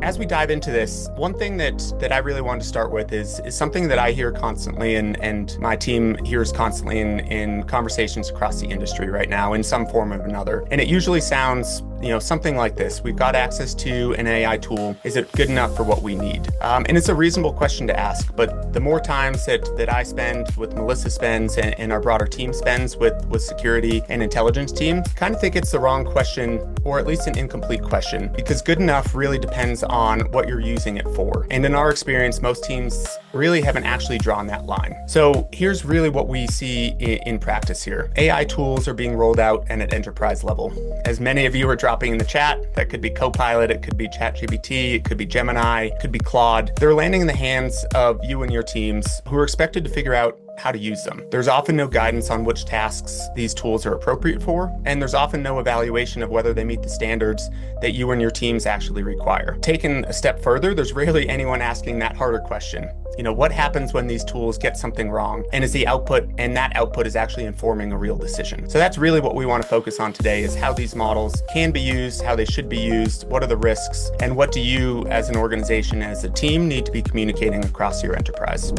as we dive into this, one thing that I really wanted to start with is something that I hear constantly and my team hears constantly in conversations across the industry right now in some form or another. And it usually sounds, something like this. We've got access to an AI tool. Is it good enough for what we need? And it's a reasonable question to ask, but the more times that I spend, with Melissa spends, and our broader team spends with security and intelligence teams, kind of think it's the wrong question, or at least an incomplete question, because good enough really depends on what you're using it for. And in our experience, most teams really haven't actually drawn that line. So here's really what we see in practice here. AI tools are being rolled out and at enterprise level. As many of you are dropping in the chat, that could be Copilot, it could be ChatGPT, it could be Gemini, it could be Claude. They're landing in the hands of you and your teams who are expected to figure out how to use them. There's often no guidance on which tasks these tools are appropriate for, and there's often no evaluation of whether they meet the standards that you and your teams actually require. Taken a step further, there's rarely anyone asking that harder question. What happens when these tools get something wrong? And is the output, and that output is actually informing a real decision? So that's really what we want to focus on today, is how these models can be used, how they should be used, what are the risks, and what do you as an organization, as a team, need to be communicating across your enterprise?